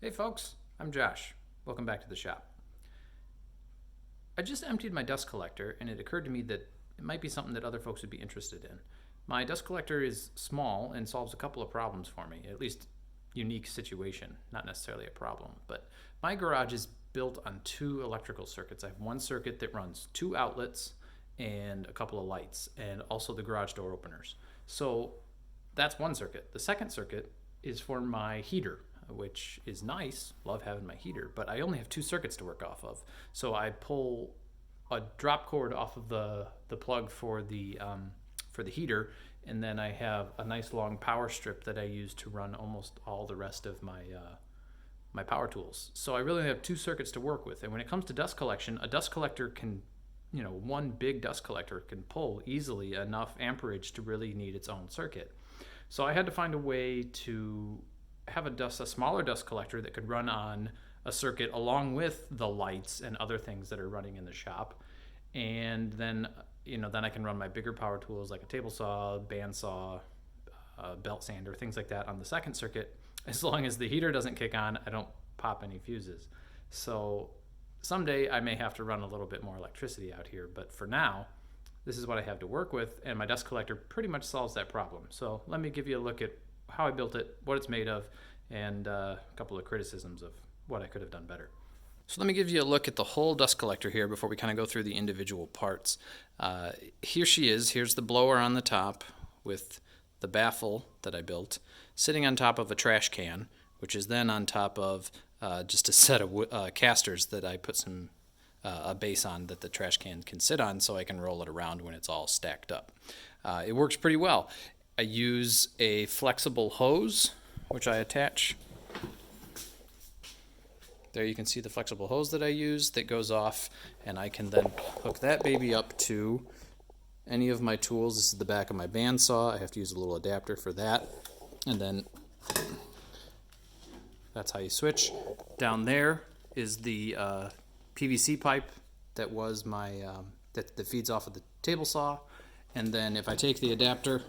Hey folks, I'm Josh. Welcome back to the shop. I just emptied my dust collector and it occurred to me that it might be something that other folks would be interested in. My dust collector is small and solves a couple of problems for me, at least unique situation, not necessarily a problem. But my garage is built on two electrical circuits. I have one circuit that runs two outlets and a couple of lights and also the garage door openers. So that's one circuit. The second circuit is for my heater, which is nice. Love having my heater, but I only have two circuits to work off of. So I pull a drop cord off of the plug for the heater, and then I have a nice long power strip that I use to run almost all the rest of my power tools. So I really only have two circuits to work with. And when it comes to dust collection, a dust collector can, one big dust collector can pull easily enough amperage to really need its own circuit. So I had to find a way to have a smaller dust collector that could run on a circuit along with the lights and other things that are running in the shop. And then, then I can run my bigger power tools like a table saw, bandsaw, belt sander, things like that on the second circuit. As long as the heater doesn't kick on, I don't pop any fuses. So someday I may have to run a little bit more electricity out here, but for now, this is what I have to work with, and my dust collector pretty much solves that problem. So let me give you a look at how I built it, what it's made of, and a couple of criticisms of what I could have done better. So let me give you a look at the whole dust collector here before we kind of go through the individual parts. Here she is. Here's the blower on the top with the baffle that I built sitting on top of a trash can, which is then on top of just a set of casters that I put a base on that the trash can sit on so I can roll it around when it's all stacked up. It works pretty well. I use a flexible hose, which I attach. There you can see the flexible hose that I use that goes off, and I can then hook that baby up to any of my tools. This is the back of my bandsaw. I have to use a little adapter for that. And then that's how you switch. Down there is the PVC pipe that was my that feeds off of the table saw. And then if I take the adapter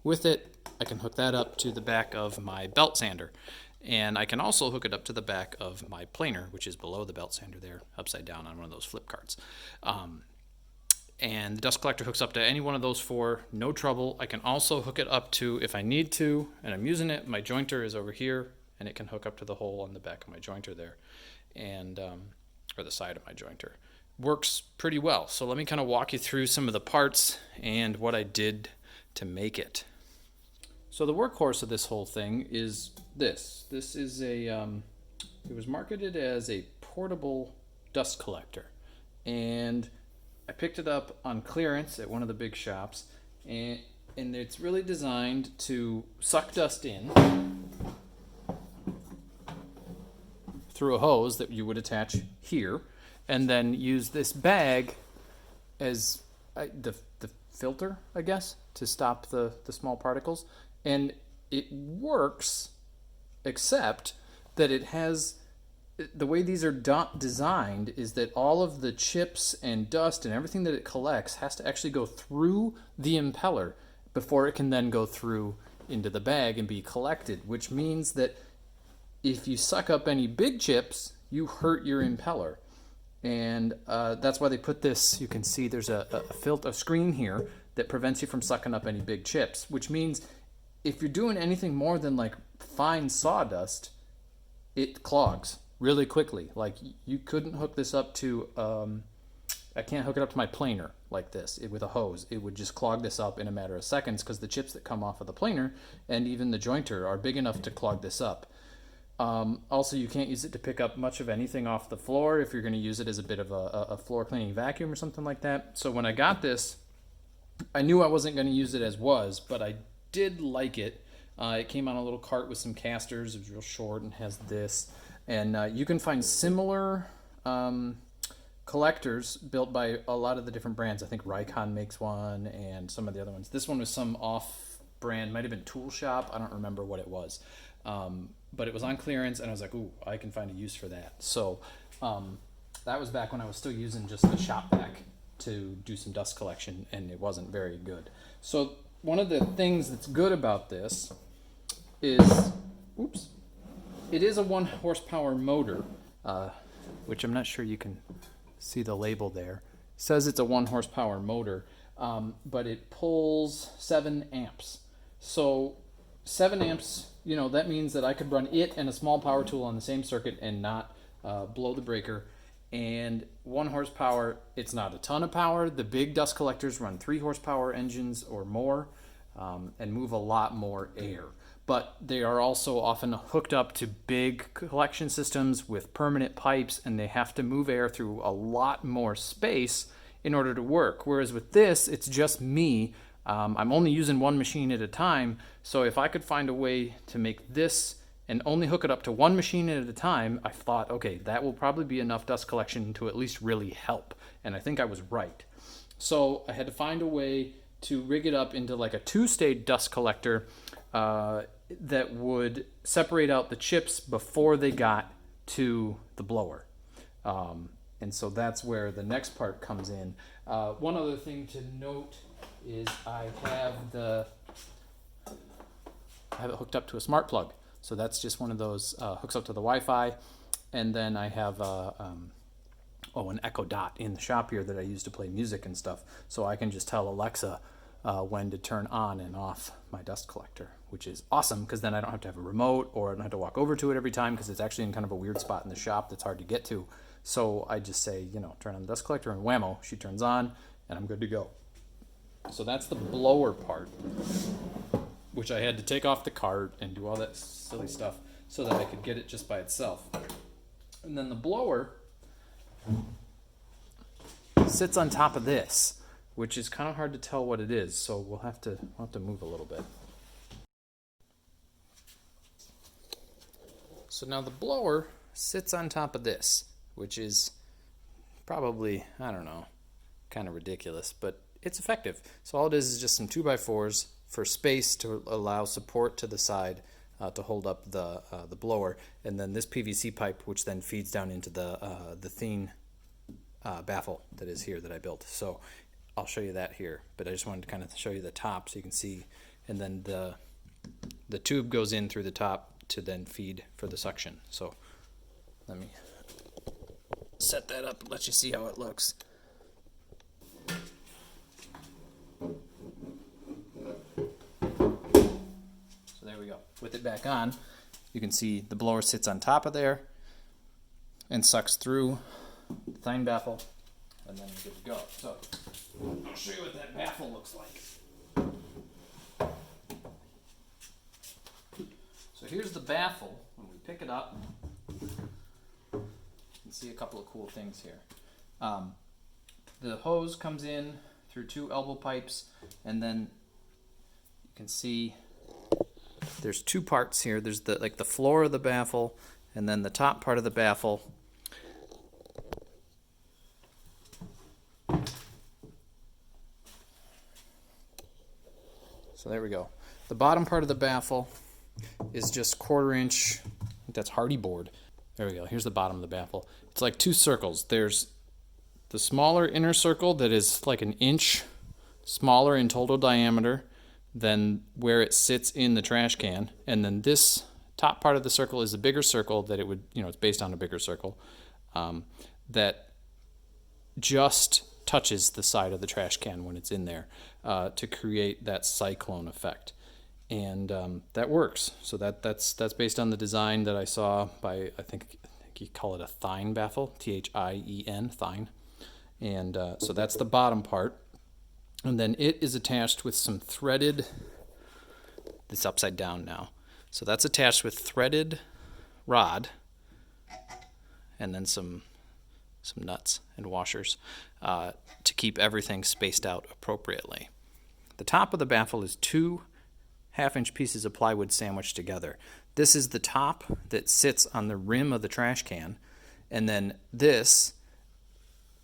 with it, I can hook that up to the back of my belt sander. And I can also hook it up to the back of my planer, which is below the belt sander there, upside down on one of those flip carts. And the dust collector hooks up to any one of those four, no trouble. I can also hook it up to, if I need to, and I'm using it, my jointer is over here, and it can hook up to the hole on the back of my jointer there, and or the side of my jointer. Works pretty well. So let me kind of walk you through some of the parts and what I did to make it. So the workhorse of this whole thing is this. This is it was marketed as a portable dust collector, and I picked it up on clearance at one of the big shops, and it's really designed to suck dust in through a hose that you would attach here, and then use this bag as the filter, I guess, to stop the small particles. And it works, except that it has, the way these are designed is that all of the chips and dust and everything that it collects has to actually go through the impeller before it can then go through into the bag and be collected, which means that if you suck up any big chips, you hurt your impeller. And that's why they put this, you can see there's a screen here that prevents you from sucking up any big chips, which means if you're doing anything more than like fine sawdust, it clogs really quickly. Like you couldn't hook this up to, I can't hook it up to my planer like this with a hose. It would just clog this up in a matter of seconds because the chips that come off of the planer and even the jointer are big enough to clog this up. Also, you can't use it to pick up much of anything off the floor if you're going to use it as a bit of a floor cleaning vacuum or something like that. So when I got this, I knew I wasn't going to use it as was, but I did like it. It came on a little cart with some casters. It was real short and has this. And you can find similar collectors built by a lot of the different brands. I think Rikon makes one and some of the other ones. This one was some off-brand, might have been Tool Shop. I don't remember what it was. But it was on clearance, and I was like, ooh, I can find a use for that. So that was back when I was still using just the shop vac to do some dust collection, and it wasn't very good. So one of the things that's good about this is, oops, it is a 1 horsepower motor, which I'm not sure you can see the label there. It says it's a 1 horsepower motor, but it pulls 7 amps. So 7 amps, you know, that means that I could run it and a small power tool on the same circuit and not blow the breaker. And 1 horsepower, it's not a ton of power. The big dust collectors run 3 horsepower engines or more, and move a lot more air. But they are also often hooked up to big collection systems with permanent pipes, and they have to move air through a lot more space in order to work. Whereas with this, it's just me. I'm only using one machine at a time, so if I could find a way to make this and only hook it up to one machine at a time, I thought, okay, that will probably be enough dust collection to at least really help. And I think I was right. So I had to find a way to rig it up into like a 2-stage dust collector that would separate out the chips before they got to the blower. And so that's where the next part comes in. One other thing to note is I have it hooked up to a smart plug. So that's just one of those, hooks up to the Wi-Fi. And then I have an Echo Dot in the shop here that I use to play music and stuff. So I can just tell Alexa when to turn on and off my dust collector, which is awesome because then I don't have to have a remote or I don't have to walk over to it every time because it's actually in kind of a weird spot in the shop that's hard to get to. So I just say, you know, turn on the dust collector and whammo, she turns on and I'm good to go. So that's the blower part, which I had to take off the cart and do all that silly stuff so that I could get it just by itself. And then the blower sits on top of this, which is kind of hard to tell what it is, so we'll have to move a little bit. So now the blower sits on top of this, which is probably, I don't know, kind of ridiculous, but it's effective. So all it is just some 2x4s for space to allow support to the side to hold up the blower, and then this PVC pipe, which then feeds down into the Thien Baffle that is here that I built. So I'll show you that here, but I just wanted to kind of show you the top so you can see, and then the tube goes in through the top to then feed for the suction. So let me set that up and let you see how it looks. So there we go. With it back on, you can see the blower sits on top of there and sucks through the Thien Baffle, and then you're good to go. So I'll show you what that baffle looks like. So here's the baffle. When we pick it up, you can see a couple of cool things here. The hose comes in through 2 elbow pipes, and then you can see there's 2 parts here. There's the floor of the baffle, and then the top part of the baffle. So there we go. The bottom part of the baffle is just 1/4 inch, I think that's hardy board. There we go. Here's the bottom of the baffle. It's like 2 circles. There's the smaller inner circle that is like 1 inch smaller in total diameter than where it sits in the trash can, and then this top part of the circle is a bigger circle that it would, you know, it's based on a bigger circle that just touches the side of the trash can when it's in there to create that cyclone effect, and that works. So that's based on the design that I saw by, I think you call it a Thien Baffle, Thien, Thien. And so that's the bottom part. And then it is attached with some threaded, it's upside down now. So that's attached with threaded rod and then some nuts and washers to keep everything spaced out appropriately. The top of the baffle is 2 1/2-inch pieces of plywood sandwiched together. This is the top that sits on the rim of the trash can, and then this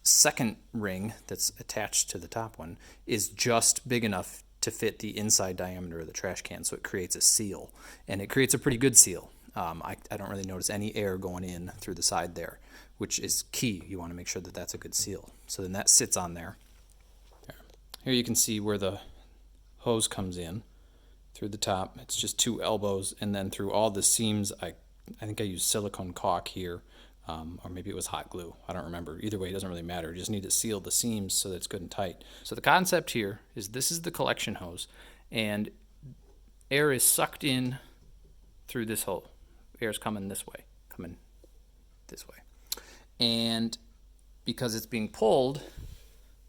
second ring that's attached to the top one is just big enough to fit the inside diameter of the trash can, so it creates a seal, and it creates a pretty good seal. I don't really notice any air going in through the side there, which is key. You want to make sure that that's a good seal. So then that sits on there. Here you can see where the hose comes in through the top. It's just 2 elbows, and then through all the seams I I think I used silicone caulk here, or maybe it was hot glue. I don't remember. Either way, it doesn't really matter. You just need to seal the seams so that it's good and tight. So the concept here is this is the collection hose, and air is sucked in through this hole. Air is coming this way, coming this way. And because it's being pulled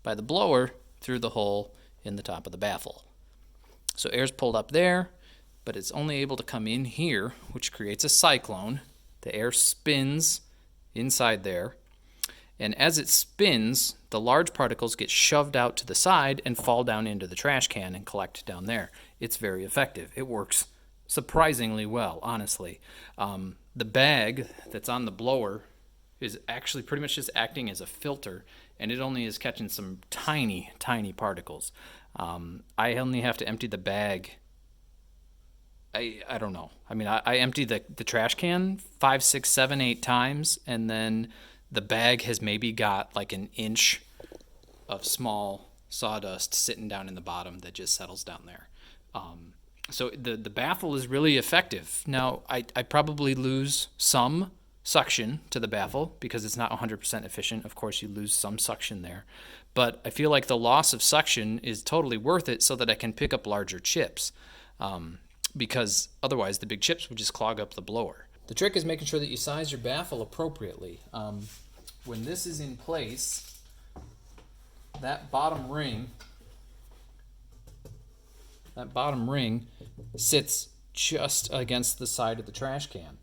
by the blower through the hole in the top of the baffle. So air's pulled up there, but it's only able to come in here, which creates a cyclone. The air spins inside there, and as it spins, the large particles get shoved out to the side and fall down into the trash can and collect down there. It's very effective. It works surprisingly well, honestly. The bag that's on the blower is actually pretty much just acting as a filter, and it only is catching some tiny, tiny particles. I only have to empty the bag. I don't know. I mean, I empty the trash can 5, 6, 7, 8 times, and then the bag has maybe got like an inch of small sawdust sitting down in the bottom that just settles down there. So the baffle is really effective. Now, I probably lose some suction to the baffle because it's not 100% efficient. Of course, you lose some suction there. But I feel like the loss of suction is totally worth it so that I can pick up larger chips. Because otherwise the big chips would just clog up the blower. The trick is making sure that you size your baffle appropriately. When this is in place, that bottom ring sits just against the side of the trash can.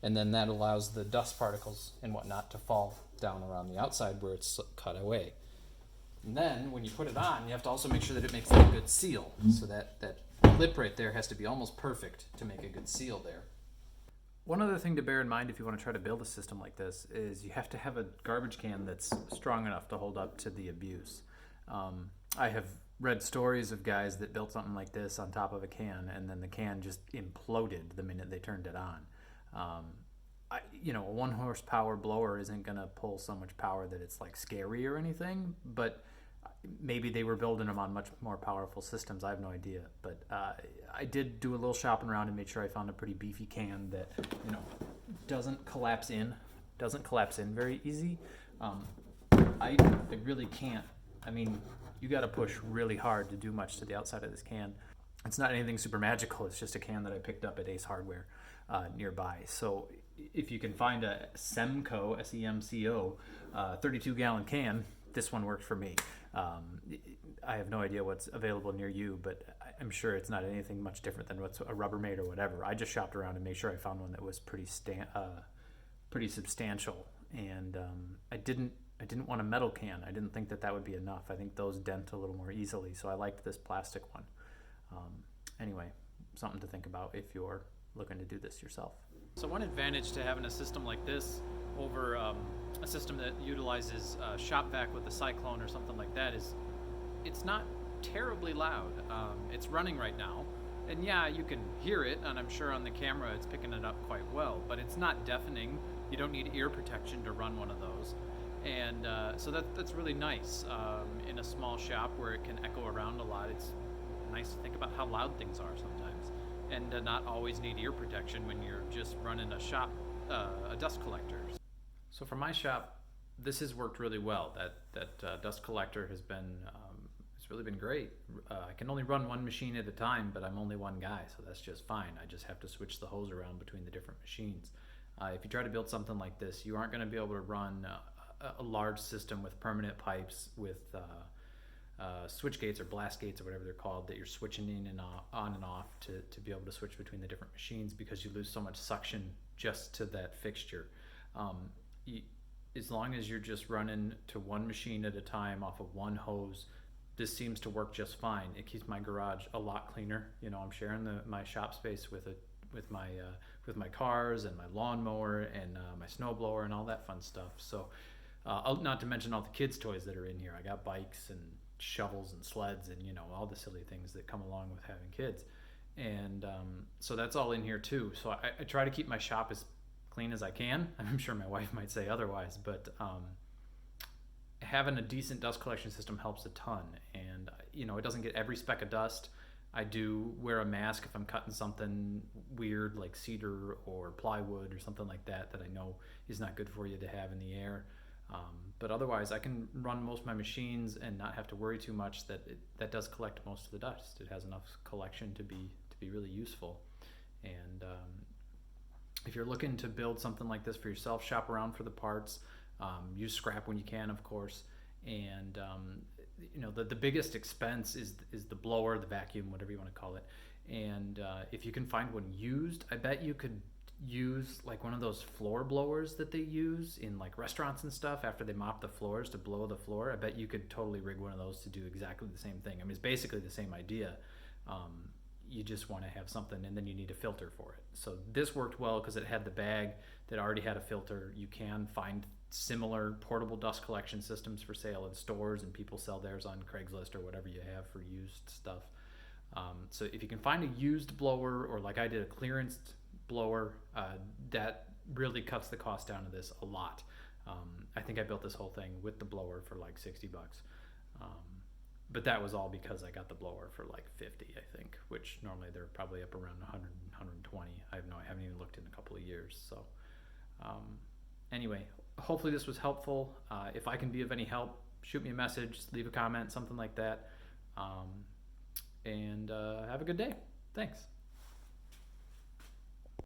And then that allows the dust particles and whatnot to fall down around the outside where it's cut away. And then when you put it on, you have to also make sure that it makes a good seal. So that lip right there has to be almost perfect to make a good seal there. One other thing to bear in mind if you want to try to build a system like this is you have to have a garbage can that's strong enough to hold up to the abuse. I have read stories of guys that built something like this on top of a can, and then the can just imploded the minute they turned it on. A 1 horsepower blower isn't going to pull so much power that it's like scary or anything, but maybe they were building them on much more powerful systems. I have no idea, but I did do a little shopping around and made sure I found a pretty beefy can that doesn't collapse in very easy. I really can't. I mean, you got to push really hard to do much to the outside of this can. It's not anything super magical. It's just a can that I picked up at Ace Hardware nearby. So if you can find a Semco, S-E-M-C-O, 32-gallon can, this one worked for me. I have no idea what's available near you, but I'm sure it's not anything much different than what's a Rubbermaid or whatever. I just shopped around and made sure I found one that was pretty substantial. And I didn't want a metal can. I didn't think that would be enough. I think those dent a little more easily, so I liked this plastic one. Anyway, something to think about if you're looking to do this yourself. So one advantage to having a system like this over a system that utilizes shop vac with a cyclone or something like that is it's not terribly loud. It's running right now, and yeah, you can hear it, and I'm sure on the camera it's picking it up quite well, but it's not deafening. You don't need ear protection to run one of those. And so that's really nice. In a small shop where it can echo around a lot, it's nice to think about how loud things are sometimes, and to not always need ear protection when you're just running a dust collector. So for my shop, this has worked really well. That dust collector has been it's really been great. I can only run one machine at a time, but I'm only one guy, so that's just fine. I just have to switch the hose around between the different machines. If you try to build something like this, you aren't going to be able to run a large system with permanent pipes with switch gates or blast gates or whatever they're called that you're switching in and on and off to be able to switch between the different machines, because you lose so much suction just to that fixture. As long as you're just running to one machine at a time off of one hose, this seems to work just fine. It keeps my garage a lot cleaner. I'm sharing my shop space with my cars and my lawnmower and my snowblower and all that fun stuff. So not to mention all the kids' toys that are in here. I got bikes and shovels and sleds and all the silly things that come along with having kids, and so that's all in here too. So I try to keep my shop as clean as I can. I'm sure my wife might say otherwise, but having a decent dust collection system helps a ton. And it doesn't get every speck of dust, I do wear a mask if I'm cutting something weird like cedar or plywood or something like that that I know is not good for you to have in the air. But otherwise, I can run most of my machines and not have to worry too much that that does collect most of the dust. It has enough collection to be really useful. And if you're looking to build something like this for yourself, shop around for the parts. Use scrap when you can, of course. And the biggest expense is the blower, the vacuum, whatever you want to call it. And if you can find one used, I bet you could use like one of those floor blowers that they use in like restaurants and stuff after they mop the floors to blow the floor. I bet you could totally rig one of those to do exactly the same thing. I mean, it's basically the same idea. You just want to have something, and then you need a filter for it. So this worked well because it had the bag that already had a filter. You can find similar portable dust collection systems for sale in stores, and people sell theirs on Craigslist or whatever you have for used stuff. So if you can find a used blower, or like I did, a clearance blower, that really cuts the cost down of this a lot. I think I built this whole thing with the blower for like $60. But that was all because I got the blower for like 50, I think, which normally they're probably up around 100, 120. I haven't even looked in a couple of years. So anyway, hopefully this was helpful. If I can be of any help, shoot me a message, leave a comment, something like that. And have a good day. Thanks.